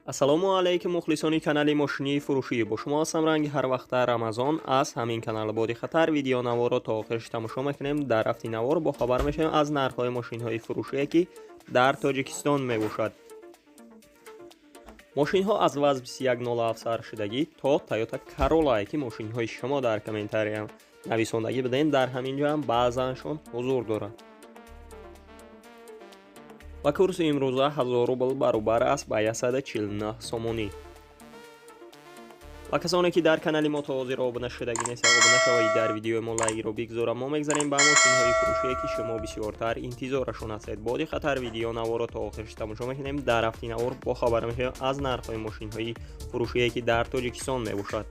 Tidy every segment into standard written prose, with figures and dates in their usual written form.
ассалому алайкум мухлисони канали мошини фурӯшӣ. Бо шумо ҳастам ранги ҳар вақта Рамазон. Аз ҳамин канал Боди Хатар видеонаворро то охираш тамошо мекунем. Дар рафти навор бо хабар мешавем аз нархҳои мошинҳои фурӯшие ки дар Тоҷикистон мебошад. мошинҳо аз ваз 2107 шудагӣ то Toyota Corolla ки мошинҳои шумо дар комментария нависондагӣ бидем, дар ҳамин ҷо ҳам баъзаншон ҳузур дорад. ва курси имрӯза 1000 рубл баробар аст ба 149 сомонӣ. ва касоне ки дар канали мо то ҳозир обуна шудагӣ нест, обуна шавед, дар видеои мо лайкро бигзора. Мо мегзарем ба мошинҳои фурӯшие ки шумо бисёртар интизорашон ҳастед. Боди Хатар видеонаворро то охираш тамошо мекунем. дар рафти навор бо хабар мешавем аз нархҳои мошинҳои фурӯшие ки дар Тоҷикистон мебошад.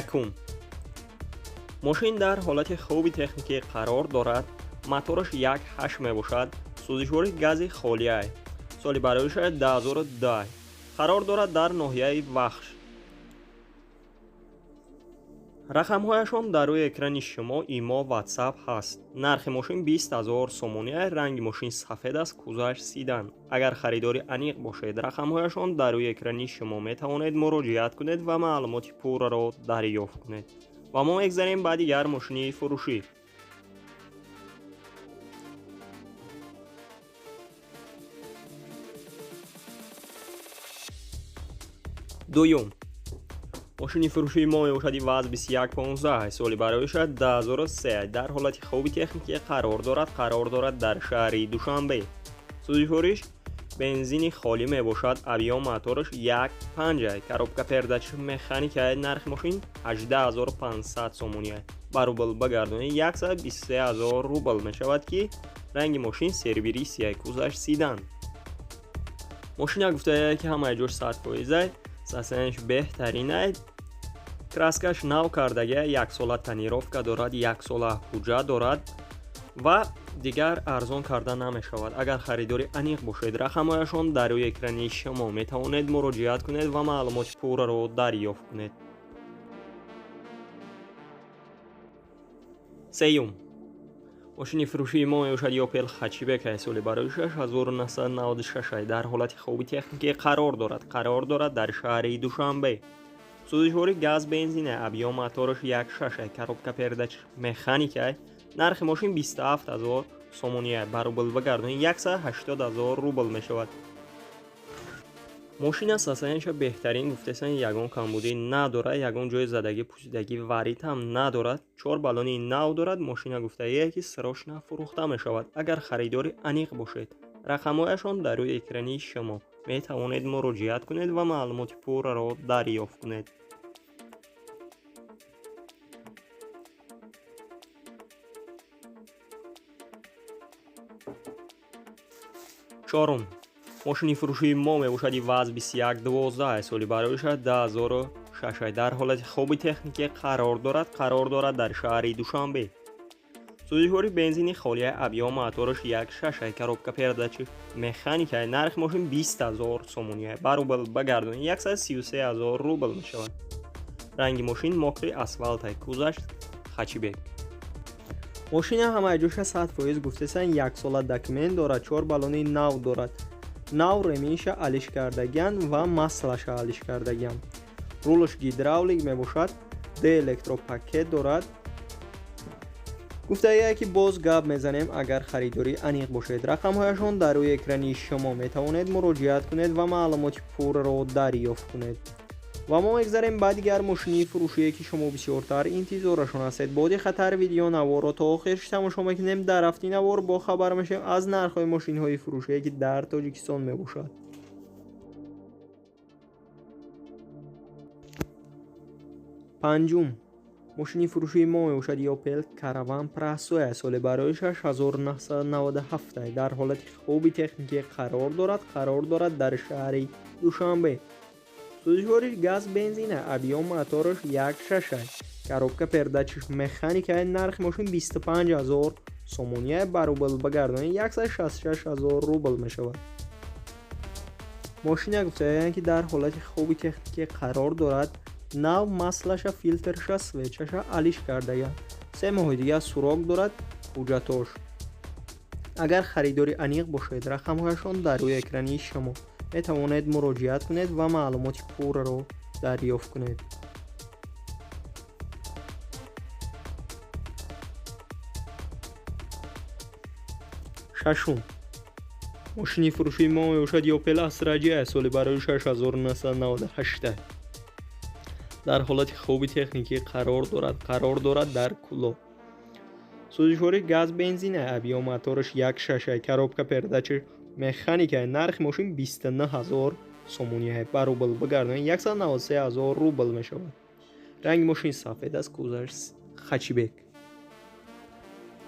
якум, мошин дар ҳолати хуби техникӣ қарор дорад. мотораш 1.8 мебошад. сӯзишвори гази холия. соли бароиша 2010. қарор дорад дар ноҳияи Вахш. рақамҳояшон дар рӯи экрани шумо имо WhatsApp ҳаст. нархи мошин 20000 сомония. ранги мошин сафед аст, кузаш сидан. агар харидори аниқ бошед, рақамҳояшон дар рӯи экрани шумо метавонед муроҷиат кунед ва маълумоти пурраро дарёфт кунед. ва мо мегзарем ба дигар мошини фурӯшӣ. дуюм, мошини фурӯшии мо мебошад ваз 2115. соли бароиша 2003. дар ҳолати хуби техникӣ қарор дорад дар шаҳри Душанбе. сӯзишвориш бензини холӣ мебошад. объём мотораш 1.5. коробка передачи механика. нархи мошин 18500 сомония. ба рубл багардонӣ 123000 рубл мешавад ки ранги мошин сервери сия, кузаш сидан. мошина гуфтая ки ҳамаи ҷош 100%. состояниеш беҳтарин аст. краскаш нав кардага, 1 сола тонировка дорад, 1 сола ҳуҷҷат дорад ва дигар арзон карда намешавад. агар харидори аниқ бошед, рақамҳояшон дар рӯи экрани шумо метавонед муроҷиат кунед ва маълумоти пурраро дарёфт кунед. сеюм, мошини фурӯшии мо мебошад Opel Hatchback. соли бароиша 1996. дар ҳолати хуби техникӣ қарор дорад дар шаҳри Душанбе. сӯзишвори газ бензин. объём мотораш 1.6. коробка передачи механика. нархи мошин 27000 сомония. ба рубл багардонӣ 180000 рубл мешавад. мошина состояниеша беҳтарин гуфтасан, ягон камбудӣ надорад, ягон ҷои задагӣ пусидагӣ варид ҳам надорад. 4 баллони нав дорад. мошина гуфтае ки срочно фурӯхта мешавад. агар харидори аниқ бошед, рақамҳояшон дар рӯи экрани шумо метавонед муроҷиат кунед ва маълумоти пурраро дарёфт кунед. чорум, мошини фурӯшии мо мебошад ваз 2112. соли бароиша 2006. дар ҳолати хуби техникӣ қарор дорад дар шаҳри Душанбе. сӯзишвори бензини холия. объём мотораш 1.6. коробка передачи механика. нархи мошин 20000 сомония. ба рубл багардонӣ 133000 рубл мешавад. ранги мошин мокри асфалтай, кузаш Hatchback. мошина ҳамаи ҷоша 100% гуфтасан, 1 сола документ дорад, 4 баллони нав дорад. нав ремиша алиш кардаган ва маслаша алиш кардаган. рулаш гидравлик мебошад. д электропакет дорад. гуфтая ки боз гап мезанем агар харидори аниқ бошед, рақамҳояшон дар рӯи экрани шумо метавонед муроҷиат кунед ва маълумоти пурраро дарёфт кунед. ва мо мегзарем ба дигар мошини фурӯшие ки шумо бисёртар интизорашон ҳастед. Боди Хатар видеонаворро то охираш тамошо мекунем. дар рафти навор бо хабар мешавем аз нархҳои мошинҳои фурӯшие ки дар Тоҷикистон мебошад. панҷум, мошини фурӯшии мо мебошад Opel Caravan Prasoya. соли бароиша 1997. дар ҳолати хуби техникӣ қарор дорад дар шаҳри Душанбе. сӯзишвори газ бензина. объём мотораш 1.6. коробка передачи механика. нархи мошин 25000 сомония. ба рубл багардонӣ 166000 рубл мешавад. мошина гуфтаанд ки дар ҳолати хуби техникӣ қарор дорад. нав маслаша, филтрша, свечаша алиш кардагия. 3 моҳи дигар сурок дорад ҳуҷҷатош. агар харидори аниқ бошед, рақамҳояшон дар рӯи экрани шумо метавонед муроҷиат кунед ва маълумоти пурраро дарёфт кунед. шашум. мошини фурӯшии моҳи бошад Opel Astra соли барои 6998 дар ҳолати хоби техникӣ қарор дорад дар кӯло. сӯзишвори газ, бензина, авиомотораш 1.6, коробка передачи механикаи нархи мошин 29000 сомония ба рубл бигардонед 193000 рубл мешавад. ранги мошин сафед аст, кузаш хачибек.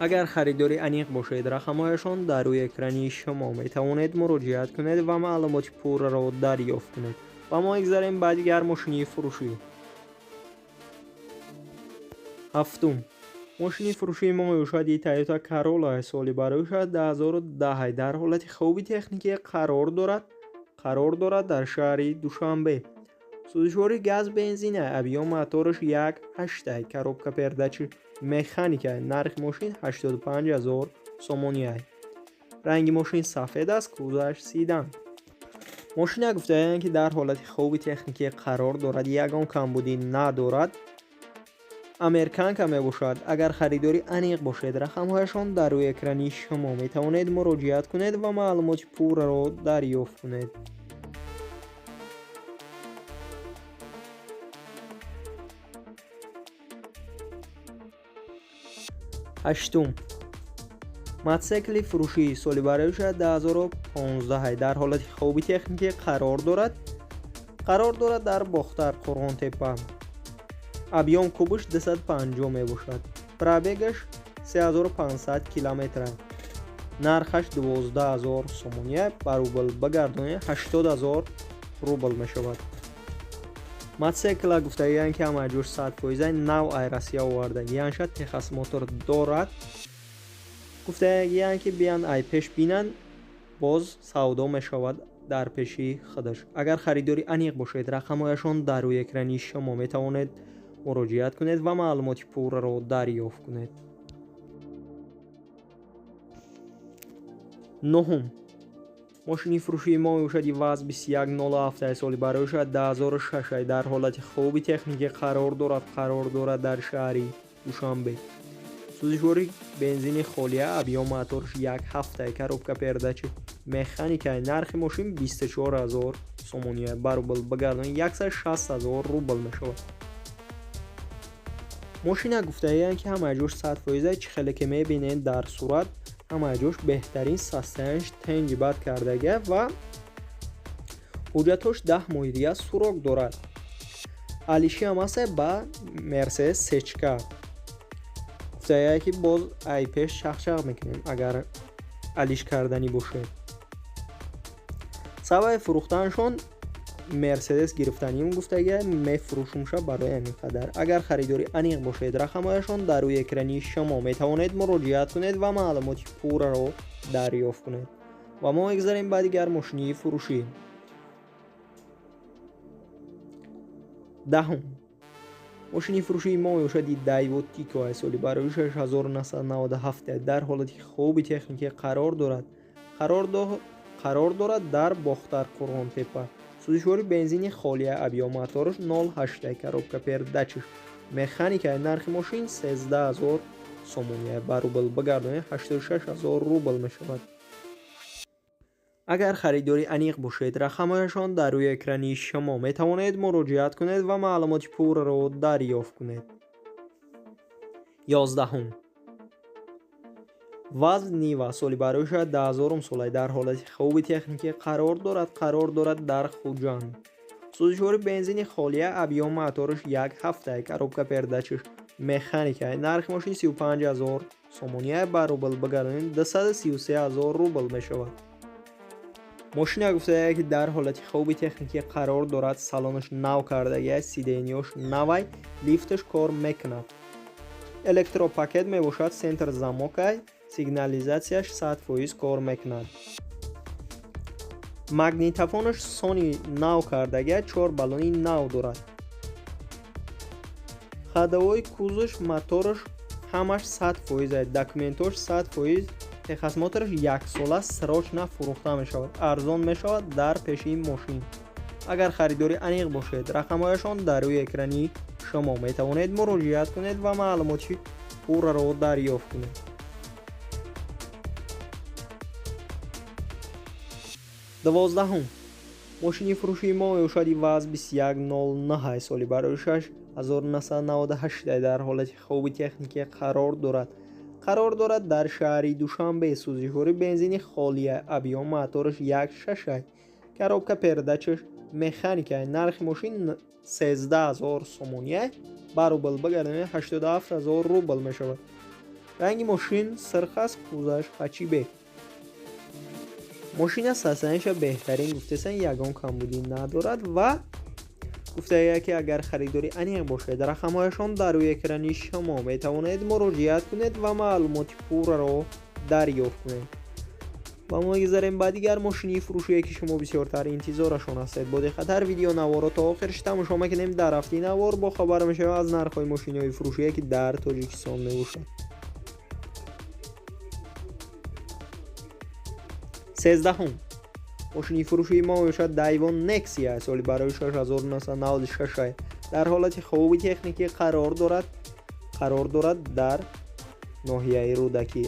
агар харидори аниқ бошед, рақамҳояшон дар рӯи экрани шумо метавонед муроҷиат кунед ва маълумоти пурраро дарёфт кунед. ва мо гузарем ба дигар мошини фурӯшӣ. ҳафтум. мошини фурӯшии мо бошад Toyota Corolla соли барои 2010 дар ҳолати хоби техникӣ қарор дорад дар шаҳри Душанбе. сӯзишвори газ, бензина, авиомотораш 1.8, коробка передачи механика, нархи мошин 85000 сомония. ранги мошин сафед аст, кузаш сидан. мошина гуфтаанд ки дар ҳолати хоби техникӣ қарор дорад, ягон камбудӣ надорад, американка мебошад. агар харидори аниқ бошед, рақамҳояшон дар рӯи экрани шумо метавонед муроҷиат кунед ва маълумоти пурраро дарёфт кунед. ҳаштум. мотосикли фурӯшӣ соли барои 2015 дар ҳолати хоби техникӣ қарор дорад дар Бохтар Қурғонтепа. объём кубиш 250 мебошад. пробегаш 3500 километр. нархаш 12000 сомония ба рубл бигардонед 80000 рубл мешавад. мотосикла гуфтагиянд ки ҳамаҷӯр 100% нав айрасия овардагиянша техас мотор дорад. гуфтагиянд ки биан ай пеш бинанд, боз савдо мешавад дар пеши худаш. агар харидори аниқ бошед, рақамҳояшон дар рӯи экрани шумо метавонед муроҷиат кунед ва маълумоти пурраро дарёфт кунед. нӯҳум. мошини фурӯшии мо бошад ВАЗ 2107 соли барои 2006 дар ҳолати хоби техникӣ қарор дорад дар шаҳри Душанбе. сӯзишвори бензини холия, авиомотораш 1.7, коробка передачи механикаи, нархи мошин 24000 сомония ба рубл бигардонед 160000 рубл мешавад. мошина гуфтагиянд ки ҳамаҷӯр 100% чихеле ки мебинед дар сурат, ҳамаҷӯш беҳтарин состоянш танҷибат кардага ва ҳуҷҷатош 10 моҳи дига сурок дорад. алиши ҳамасе ба Mercedes сечка. гуфтагиянд ки боз ай пеш шахшах мекунем агар алиш карданӣ бошед. сабаби фурӯхтанашон Мерседес гирифтаним гуфтага мефурӯшумша барои ҳамин қадар. агар харидори аниқ бошед, рақамҳояшон дар рӯи экрани шумо метавонед муроҷиат кунед ва маълумоти пурраро дарёфт кунед. ва мо мегузарем ба дигар мошини фурӯшӣ. даҳум. мошини фурӯшии мо бошад Daewoo Tico соли барои 6997 дар ҳолати хоби техникӣ қарор дорад дар Бохтар Қурғонтепа. сӯзишвори бензини холия, авиомотораш 0.8, коробка передачи механикаи, нархи мошин 13000 сомония ба рубл бигардонед 86000 рубл мешавад. агар харидори аниқ бошед, рақамҳояшон дар рӯи экрани шумо метавонед муроҷиат кунед ва маълумоти пурраро дарёфт кунед. 11. ВАЗ Niva соли барои 2000 сола дар ҳолати хоби техникӣ қарор дорад дар Хуҷанд. сӯзишвори бензини холия, авиомотораш 1.7, коробка передачи механика, нархи мошин 35000 сомония ба рубл бигардонед 233000 рубл мешавад. мошина гуфтагиянд ки дар ҳолати хоби техникӣ қарор дорад, салонаш нав кардагия, сиденёш навай, лифташ кор мекунад. электропакет мебошад, сентр замокай, сигнализатсияш 100% кор мекунад. магнитофонаш Sony нав кардагия, 4 баллони нав дорад. ходовой кузов моторш ҳамаш 100%, документош 100%, техосмотрш 1 сола срочно фурӯхта мешавад, арзон мешавад дар пеши мошин. агар харидори аниқ бошед, рақамҳояшон дар рӯи экрани шумо метавонед муроҷиат кунед ва маълумоти пурраро дарёфт кунед. 12. мошини фурӯшии мо мебошад ВАЗ 2109 соли барои 6998 дар ҳолати хуби техникӣ қарор дорад дар шаҳри Душанбе. сӯзишвори бензини холия, объём мотораш 1.6, коробка передачаш механикаи. нархи мошин 13000 сомония, баробар ба 87000 рубл мешавад. ранги мошин сирх аст, кузаш ҳачибе. мошина сасаниша беҳтарин гуфтасан, ягон камбудӣ надорад ва гуфтая ки агар харидори аниқ бошед, рақамҳояшон дар рӯи экрани шумо метавонед муроҷиат кунед ва маълумоти пурраро дарёфт кунед. ва мо мегузарем ба дигар мошини фурӯшие ки шумо бисёртар интизорашон ҳастед. бо диққатар видео наворо то охирш тамошо мекунем. дар ҳафтаи навор бо хабар мешавем аз нархҳои мошинои фурӯшие ки дар Тоҷикистон мебошад. 13. мошини фурӯшии мо мебошад Daiwa Nexia соли барои 6996 дар ҳолати хуби техникӣ қарор дорад дар ноҳияи рӯдакӣ.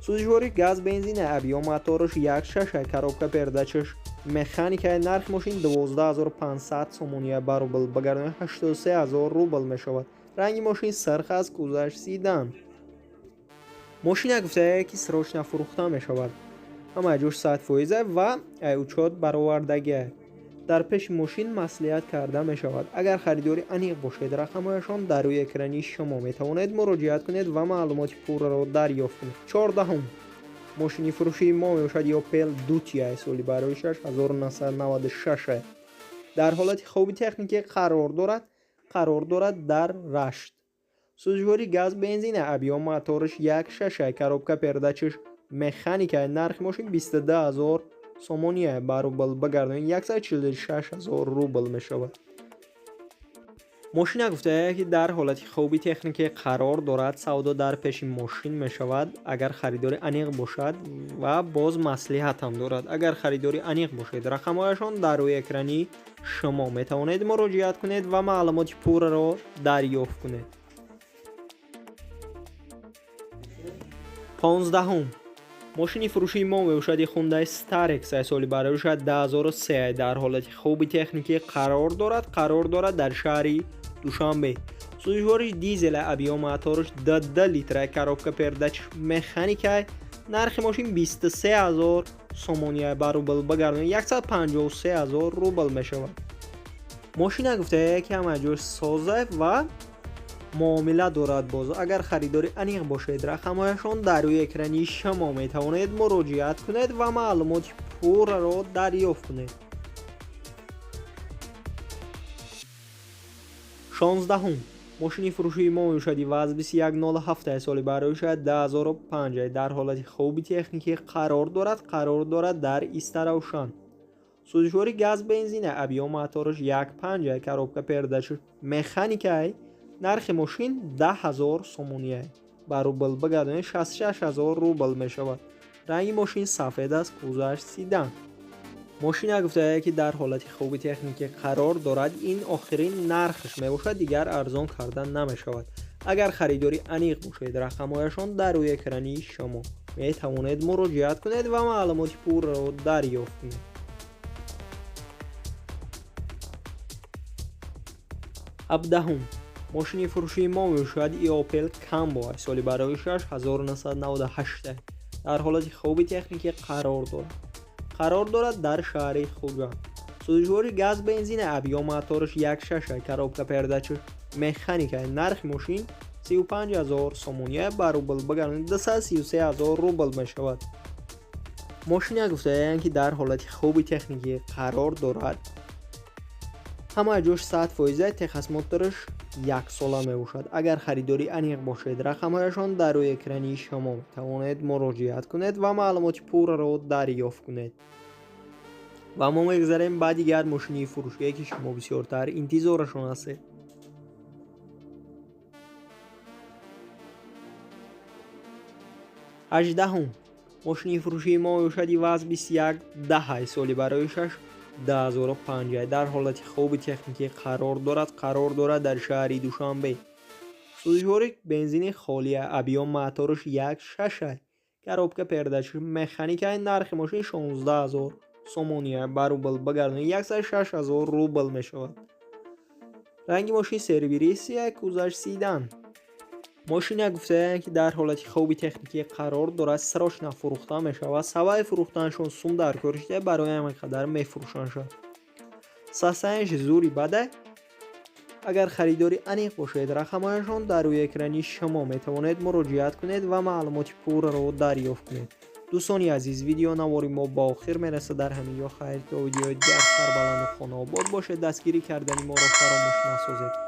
сӯзишвори газ бензин, объём мотораш 1.6, коробка передачаш механикаи. нархи мошин 12500 сомония, баробар ба 83000 рубл мешавад. ранги мошин сирх аст, кузаш седан. мошина гуфтая ки срочно фурӯхта мешавад, ҳамаи ҷош 100% ва учёт баровардагӣ дар пеши мошин маслиҳат карда мешавад. агар харидори аниқ бошед, рақамҳояшон дар рӯи экрани шумо метавонед муроҷиат кунед ва маълумоти пурраро дарёфт кунед. 14. мошини фурӯшии мо мебошад Opel Dutia соли барои 6996 дар ҳолати хуби техникӣ қарор дорад дар Рашт. сӯзишвори газ бензин, объём мотораш 1.6, коробка передачаш механикаи. нархи мошин 22000 сомония, баробар ба 146000 рубл мешавад. мошина гуфтая ки дар ҳолати хуби техникӣ қарор дорад, савдо дар пеши мошин мешавад агар харидори аниқ бошад ва боз маслиҳат ҳам дорад. агар харидори аниқ бошед, рақамҳояшон дар рӯи экрани шумо метавонед муроҷиат кунед ва маълумоти пурраро дарёфт кунед. 15. мошини фурӯшии мо мебошад Hyundai Starex соли барои 2003 дар ҳолати хуби техникӣ қарор дорад дар шаҳри Душанбе. сӯзишвориш дизел, объём мотораш 2 литр, коробка передачаш механикаи. нархи мошин 23000 сомония, баробар ба 153000 рубл мешавад. мошина гуфтая ки ҳамаи ҷош соза ва муомила дорад. боз агар харидори аниқ бошед, рақамҳояшон дар рӯи экрани шумо метавонед муроҷиат кунед ва маълумоти пурраро дарёфт кунед. 16. мошини фурӯшии мо мебошад ВАЗ 2107 соли барои 2005 дар ҳолати хуби техникӣ қарор дорад дар Истаравшан. сӯзишвори газ бензин, объём мотораш 1.5, коробка передачаш механикаи. нархи мошин 10000 сомония, баробар ба 66000 рубл мешавад. ранги мошин сафед аст, кузаш седан. мошина гуфтая ки дар ҳолати хуби техникӣ қарор дорад, ин охирин нархш мебошад, дигар арзон карда намешавад. агар харидори аниқ бошед, рақамҳояшон дар рӯи экрани шумо метавонед муроҷиат кунед ва маълумоти пурраро дарёфт кунед. 17. мошини фурӯшии мо мебошад Opel Combo соли барои 6998 дар ҳолати хуби техникӣ қарор дорад дар шаҳри Хуҷанд. сӯзишвори газ бензин, объём мотораш 1.6, коробка передачаш механикаи. нархи мошин 35000 сомония, баробар ба 233000 рубл мешавад. мошина гуфтаянд ки дар ҳолати хуби техникӣ қарор дорад, ҳамаи ҷош 100%, техосмотраш 1 сола мебошад. агар харидори аниқ бошед, рақамҳояшон дар рӯи экрани шумо метавонед муроҷиат кунед ва маълумоти пурраро дарёфт кунед. ва мо мегузарем ба дигар мошини фурӯшие ки шумо бисёртар интизорашон ҳастед. 18. ماشین فروشی ما ارشدی وضع 21 10 سالی برای 6 2005 در حالت خوب تکنیکی قرار دارد در شهر دوشنبه. سوزش بنزین خالی ابیا موتورش 1.6 коробка передач механикаи нархи мошин 16000 сомония ба рубл бигардонид 106000 рубл мешавад. ранги мошин сервиси кузаш сидан. мошина гуфтаанд ки дар ҳолати хоби техникӣ қарор дорад срочно фурӯхта мешавад. сабаби фурӯхтанашон сум дар кор шуда барои ҳамин қадар мефурӯшанд. состоянияш зури бада. агар харидори аниқ бошед, рақамҳояшон дар рӯи экрани шумо метавонед муроҷиат кунед ва маълумоти пурраро дарёфт кунед. дӯстони азиз, видеонавори мо ба охир мерасад. дар ҳамин ҷо хайр то видеои дигар сарбаланду хонобод бошед. дастгирӣ кардани моро фаромӯш насозед.